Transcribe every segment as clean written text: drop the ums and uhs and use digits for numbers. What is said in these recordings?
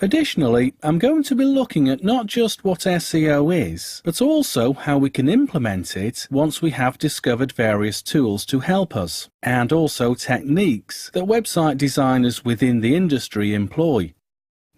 Additionally, I'm going to be looking at not just what SEO is, but also how we can implement it once we have discovered various tools to help us, and also techniques that website designers within the industry employ.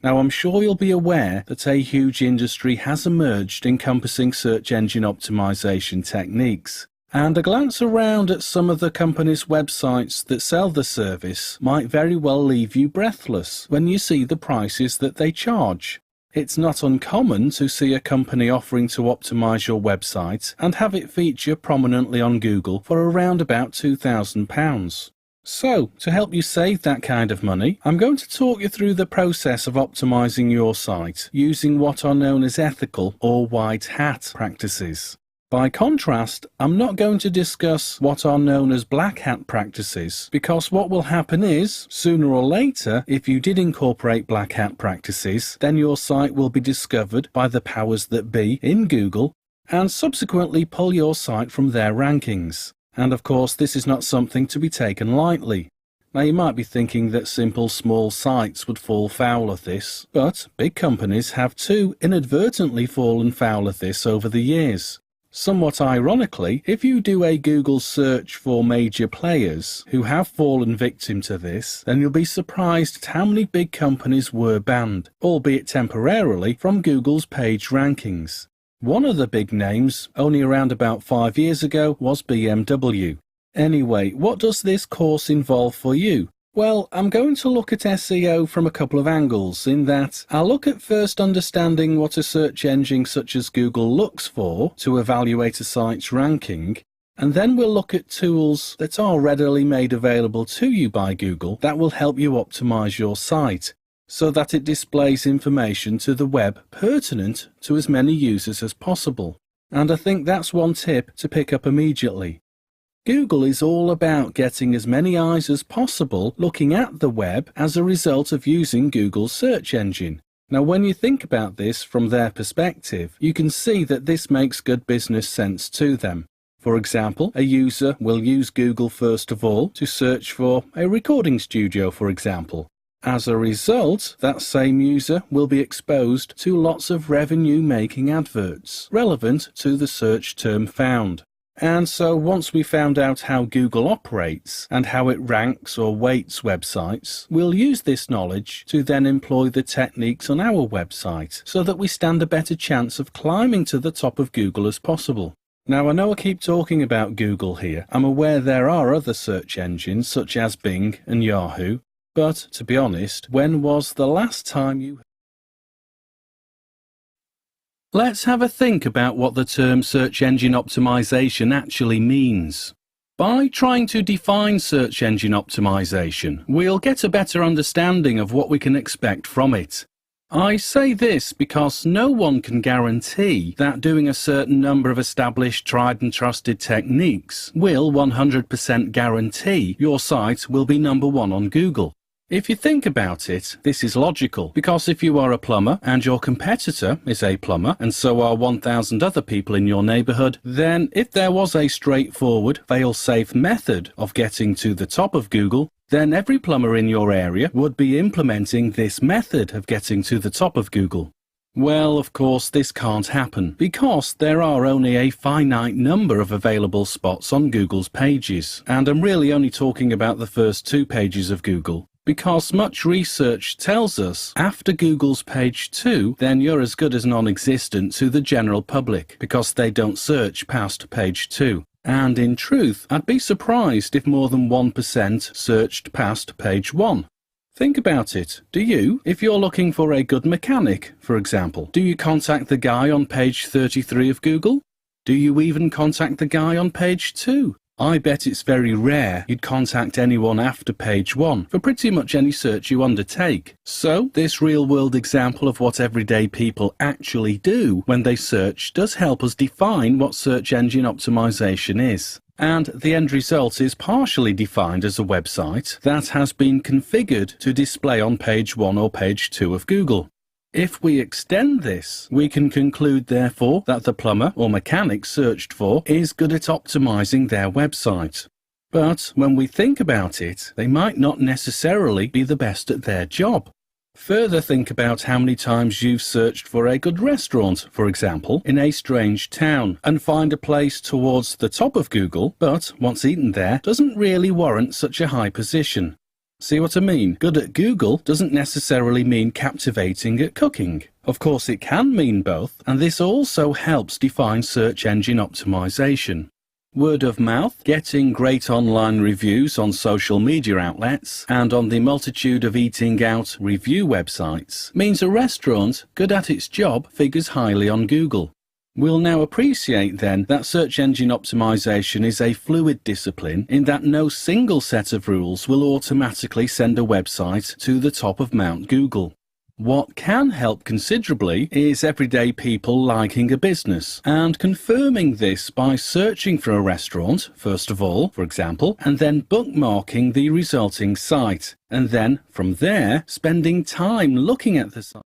Now, I'm sure you'll be aware that a huge industry has emerged encompassing search engine optimization techniques. And a glance around at some of the companies' websites that sell the service might very well leave you breathless when you see the prices that they charge. It's not uncommon to see a company offering to optimize your website and have it feature prominently on Google for around about £2,000. So, to help you save that kind of money, I'm going to talk you through the process of optimizing your site using what are known as ethical or white hat practices. By contrast, I'm not going to discuss what are known as black hat practices, because what will happen is, sooner or later, if you did incorporate black hat practices, then your site will be discovered by the powers that be in Google and subsequently pull your site from their rankings. And of course, this is not something to be taken lightly. Now, you might be thinking that simple small sites would fall foul of this, but big companies have too inadvertently fallen foul of this over the years. Somewhat ironically, if you do a Google search for major players who have fallen victim to this, then you'll be surprised at how many big companies were banned, albeit temporarily, from Google's page rankings. One of the big names, only around about 5 years ago, was BMW. Anyway, what does this course involve for you? Well, I'm going to look at SEO from a couple of angles, in that I'll look at first understanding what a search engine such as Google looks for to evaluate a site's ranking, and then we'll look at tools that are readily made available to you by Google that will help you optimize your site, so that it displays information to the web pertinent to as many users as possible. And I think that's one tip to pick up immediately. Google is all about getting as many eyes as possible looking at the web as a result of using Google's search engine. Now, when you think about this from their perspective, you can see that this makes good business sense to them. For example, a user will use Google first of all to search for a recording studio, for example. As a result, that same user will be exposed to lots of revenue-making adverts relevant to the search term found. And so once we found out how Google operates and how it ranks or weights websites, we'll use this knowledge to then employ the techniques on our website so that we stand a better chance of climbing to the top of Google as possible. Now, I know I keep talking about Google here. I'm aware there are other search engines such as Bing and Yahoo, but to be honest, when was the last time you... Let's have a think about what the term search engine optimization actually means. By trying to define search engine optimization, we'll get a better understanding of what we can expect from it. I say this because no one can guarantee that doing a certain number of established, tried and trusted techniques will 100% guarantee your site will be number one on Google. If you think about it, this is logical, because if you are a plumber and your competitor is a plumber and so are 1,000 other people in your neighborhood, then if there was a straightforward, fail-safe method of getting to the top of Google, then every plumber in your area would be implementing this method of getting to the top of Google. Well, of course, this can't happen because there are only a finite number of available spots on Google's pages, and I'm really only talking about the first 2 pages of Google. Because much research tells us after Google's page 2, then you're as good as non-existent to the general public because they don't search past page 2. And in truth, I'd be surprised if more than 1% searched past page 1. Think about it. Do you, if you're looking for a good mechanic, for example, do you contact the guy on page 33 of Google? Do you even contact the guy on page 2? I bet it's very rare you'd contact anyone after page 1 for pretty much any search you undertake. So, this real-world example of what everyday people actually do when they search does help us define what search engine optimization is. And the end result is partially defined as a website that has been configured to display on page 1 or page 2 of Google. If we extend this, we can conclude, therefore, that the plumber or mechanic searched for is good at optimizing their website. But when we think about it, they might not necessarily be the best at their job. Further, think about how many times you've searched for a good restaurant, for example, in a strange town, and find a place towards the top of Google, but once eaten there, doesn't really warrant such a high position. See what I mean? Good at Google doesn't necessarily mean captivating at cooking. Of course, it can mean both, and this also helps define search engine optimization. Word of mouth, getting great online reviews on social media outlets and on the multitude of eating out review websites means a restaurant good at its job figures highly on Google. We'll now appreciate then that search engine optimization is a fluid discipline in that no single set of rules will automatically send a website to the top of Mount Google. What can help considerably is everyday people liking a business and confirming this by searching for a restaurant, first of all, for example, and then bookmarking the resulting site, and then, from there, spending time looking at the site.